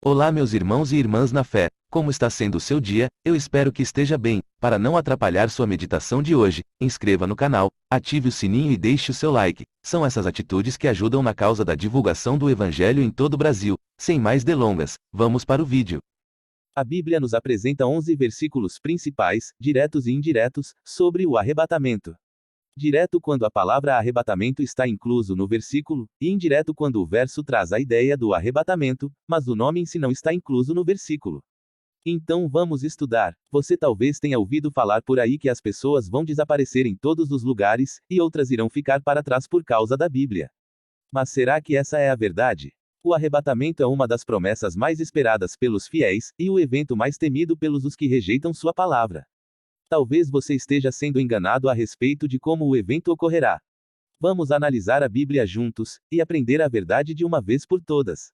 Olá, meus irmãos e irmãs na fé, como está sendo o seu dia? Eu espero que esteja bem. Para não atrapalhar sua meditação de hoje, inscreva no canal, ative o sininho e deixe o seu like. São essas atitudes que ajudam na causa da divulgação do Evangelho em todo o Brasil. Sem mais delongas, vamos para o vídeo. A Bíblia nos apresenta 11 versículos principais, diretos e indiretos, sobre o arrebatamento. Direto quando a palavra arrebatamento está incluso no versículo, e indireto quando o verso traz a ideia do arrebatamento, mas o nome em si não está incluso no versículo. Então vamos estudar. Você talvez tenha ouvido falar por aí que as pessoas vão desaparecer em todos os lugares, e outras irão ficar para trás por causa da Bíblia. Mas será que essa é a verdade? O arrebatamento é uma das promessas mais esperadas pelos fiéis, e o evento mais temido pelos os que rejeitam sua palavra. Talvez você esteja sendo enganado a respeito de como o evento ocorrerá. Vamos analisar a Bíblia juntos, e aprender a verdade de uma vez por todas.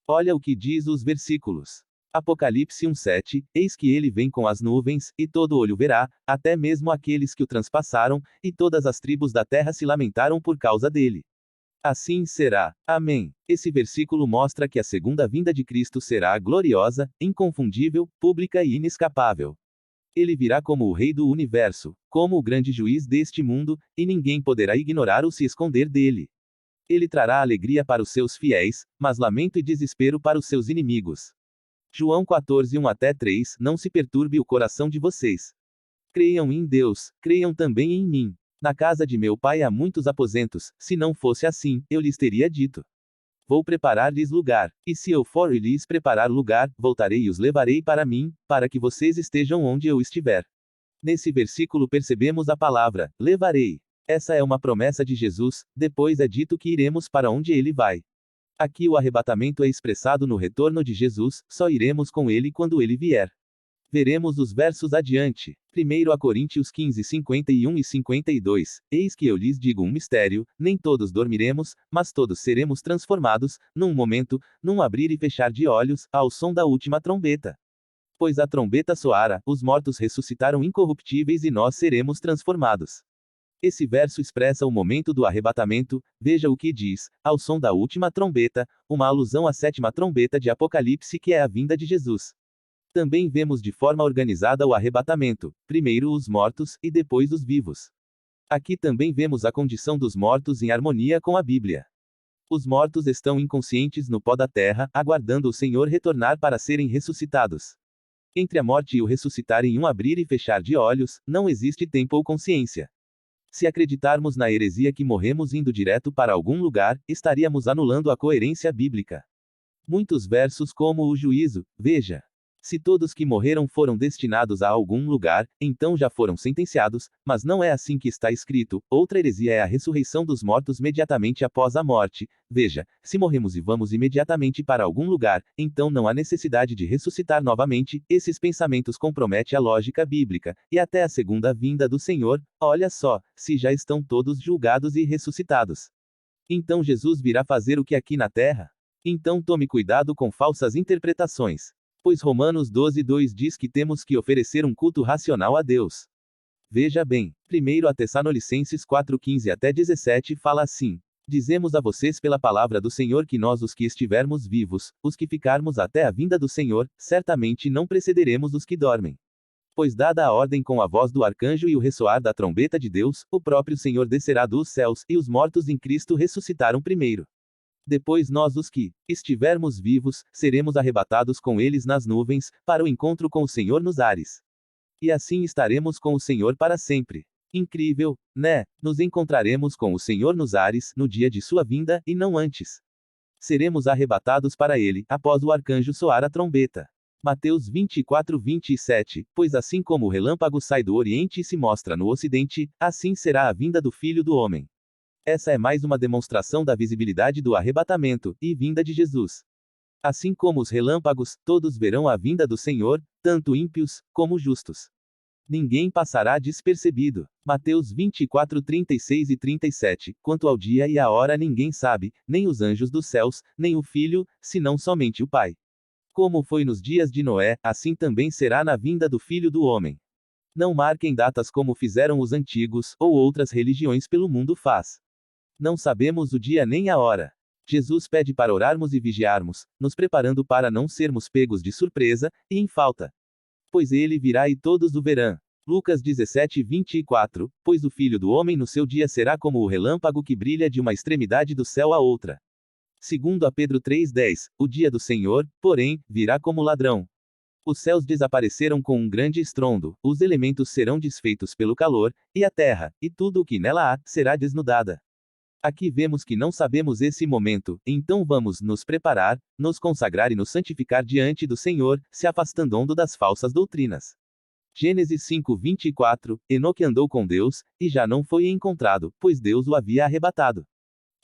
Olha o que diz os versículos. Apocalipse 1:7, eis que ele vem com as nuvens, e todo olho verá, até mesmo aqueles que o transpassaram, e todas as tribos da terra se lamentaram por causa dele. Assim será. Amém. Esse versículo mostra que a segunda vinda de Cristo será gloriosa, inconfundível, pública e inescapável. Ele virá como o Rei do Universo, como o grande juiz deste mundo, e ninguém poderá ignorar ou se esconder dele. Ele trará alegria para os seus fiéis, mas lamento e desespero para os seus inimigos. João 14:1-3 Não se perturbe o coração de vocês. Creiam em Deus, creiam também em mim. Na casa de meu pai há muitos aposentos, se não fosse assim, eu lhes teria dito. Vou preparar-lhes lugar, e se eu for e lhes preparar lugar, voltarei e os levarei para mim, para que vocês estejam onde eu estiver. Nesse versículo percebemos a palavra, levarei. Essa é uma promessa de Jesus, depois é dito que iremos para onde ele vai. Aqui o arrebatamento é expressado no retorno de Jesus, só iremos com ele quando ele vier. Veremos os versos adiante. 1 Coríntios 15:51 e 52. Eis que eu lhes digo um mistério: nem todos dormiremos, mas todos seremos transformados, num momento, num abrir e fechar de olhos, ao som da última trombeta. Pois a trombeta soara, os mortos ressuscitaram incorruptíveis e nós seremos transformados. Esse verso expressa o momento do arrebatamento, veja o que diz, ao som da última trombeta, uma alusão à sétima trombeta de Apocalipse que é a vinda de Jesus. Também vemos de forma organizada o arrebatamento, primeiro os mortos, e depois os vivos. Aqui também vemos a condição dos mortos em harmonia com a Bíblia. Os mortos estão inconscientes no pó da terra, aguardando o Senhor retornar para serem ressuscitados. Entre a morte e o ressuscitar em um abrir e fechar de olhos, não existe tempo ou consciência. Se acreditarmos na heresia que morremos indo direto para algum lugar, estaríamos anulando a coerência bíblica. Muitos versos como o juízo, veja. Se todos que morreram foram destinados a algum lugar, então já foram sentenciados, mas não é assim que está escrito. Outra heresia é a ressurreição dos mortos imediatamente após a morte. Veja, se morremos e vamos imediatamente para algum lugar, então não há necessidade de ressuscitar novamente. Esses pensamentos comprometem a lógica bíblica, e até a segunda vinda do Senhor, olha só, se já estão todos julgados e ressuscitados. Então Jesus virá fazer o que aqui na terra? Então tome cuidado com falsas interpretações. Pois Romanos 12:2 diz que temos que oferecer um culto racional a Deus. Veja bem, 1 Tessalonicenses 4:15-17 fala assim: Dizemos a vocês pela palavra do Senhor que nós os que estivermos vivos, os que ficarmos até a vinda do Senhor, certamente não precederemos os que dormem. Pois dada a ordem com a voz do arcanjo e o ressoar da trombeta de Deus, o próprio Senhor descerá dos céus, e os mortos em Cristo ressuscitaram primeiro. Depois nós os que estivermos vivos, seremos arrebatados com eles nas nuvens, para o encontro com o Senhor nos ares. E assim estaremos com o Senhor para sempre. Incrível, né? Nos encontraremos com o Senhor nos ares, no dia de sua vinda, e não antes. Seremos arrebatados para ele, após o arcanjo soar a trombeta. Mateus 24:27, pois assim como o relâmpago sai do oriente e se mostra no ocidente, assim será a vinda do Filho do Homem. Essa é mais uma demonstração da visibilidade do arrebatamento, e vinda de Jesus. Assim como os relâmpagos, todos verão a vinda do Senhor, tanto ímpios, como justos. Ninguém passará despercebido. Mateus 24:36 e 37, quanto ao dia e à hora ninguém sabe, nem os anjos dos céus, nem o Filho, senão somente o Pai. Como foi nos dias de Noé, assim também será na vinda do Filho do Homem. Não marquem datas como fizeram os antigos, ou outras religiões pelo mundo faz. Não sabemos o dia nem a hora. Jesus pede para orarmos e vigiarmos, nos preparando para não sermos pegos de surpresa e em falta. Pois ele virá e todos o verão. Lucas 17:24, pois o Filho do Homem no seu dia será como o relâmpago que brilha de uma extremidade do céu à outra. Segundo a Pedro 3:10, o dia do Senhor, porém, virá como ladrão. Os céus desapareceram com um grande estrondo, os elementos serão desfeitos pelo calor, e a terra, e tudo o que nela há, será desnudada. Aqui vemos que não sabemos esse momento, então vamos nos preparar, nos consagrar e nos santificar diante do Senhor, se afastando das falsas doutrinas. Gênesis 5:24, Enoque andou com Deus, e já não foi encontrado, pois Deus o havia arrebatado.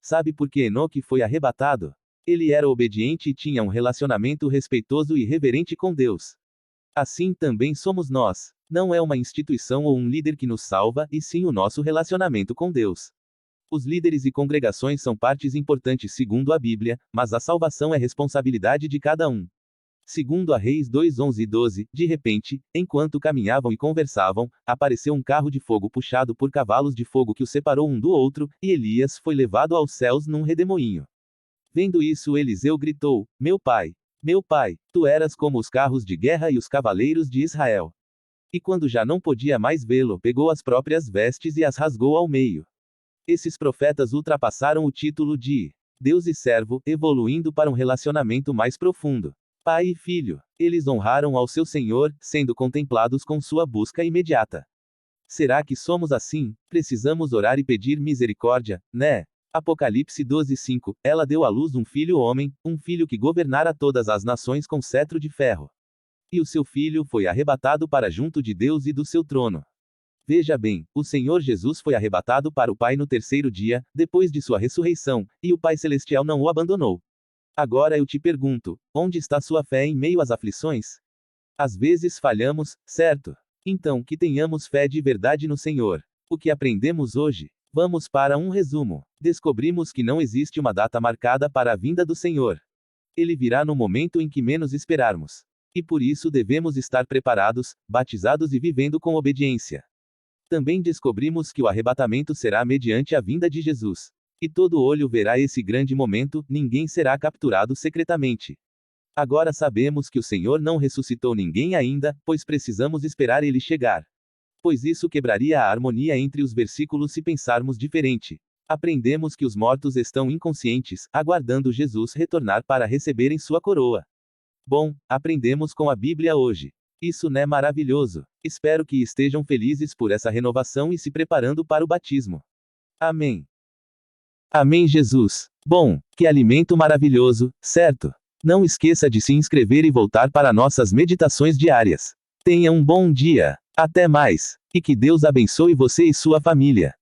Sabe por que Enoque foi arrebatado? Ele era obediente e tinha um relacionamento respeitoso e reverente com Deus. Assim também somos nós. Não é uma instituição ou um líder que nos salva, e sim o nosso relacionamento com Deus. Os líderes e congregações são partes importantes segundo a Bíblia, mas a salvação é responsabilidade de cada um. Segundo a Reis 2:11 e 12, de repente, enquanto caminhavam e conversavam, apareceu um carro de fogo puxado por cavalos de fogo que os separou um do outro, e Elias foi levado aos céus num redemoinho. Vendo isso, Eliseu gritou: meu pai, tu eras como os carros de guerra e os cavaleiros de Israel. E quando já não podia mais vê-lo, pegou as próprias vestes e as rasgou ao meio. Esses profetas ultrapassaram o título de Deus e servo, evoluindo para um relacionamento mais profundo. Pai e filho. Eles honraram ao seu Senhor, sendo contemplados com sua busca imediata. Será que somos assim? Precisamos orar e pedir misericórdia, né? Apocalipse 12:5, ela deu à luz um filho homem, um filho que governara todas as nações com cetro de ferro. E o seu filho foi arrebatado para junto de Deus e do seu trono. Veja bem, o Senhor Jesus foi arrebatado para o Pai no terceiro dia, depois de sua ressurreição, e o Pai Celestial não o abandonou. Agora eu te pergunto, onde está sua fé em meio às aflições? Às vezes falhamos, certo? Então que tenhamos fé de verdade no Senhor. O que aprendemos hoje? Vamos para um resumo. Descobrimos que não existe uma data marcada para a vinda do Senhor. Ele virá no momento em que menos esperarmos. E por isso devemos estar preparados, batizados e vivendo com obediência. Também descobrimos que o arrebatamento será mediante a vinda de Jesus. E todo olho verá esse grande momento, ninguém será capturado secretamente. Agora sabemos que o Senhor não ressuscitou ninguém ainda, pois precisamos esperar ele chegar. Pois isso quebraria a harmonia entre os versículos se pensarmos diferente. Aprendemos que os mortos estão inconscientes, aguardando Jesus retornar para receberem sua coroa. Bom, aprendemos com a Bíblia hoje. Isso não é maravilhoso? Espero que estejam felizes por essa renovação e se preparando para o batismo. Amém. Amém, Jesus. Bom, que alimento maravilhoso, certo? Não esqueça de se inscrever e voltar para nossas meditações diárias. Tenha um bom dia. Até mais. E que Deus abençoe você e sua família.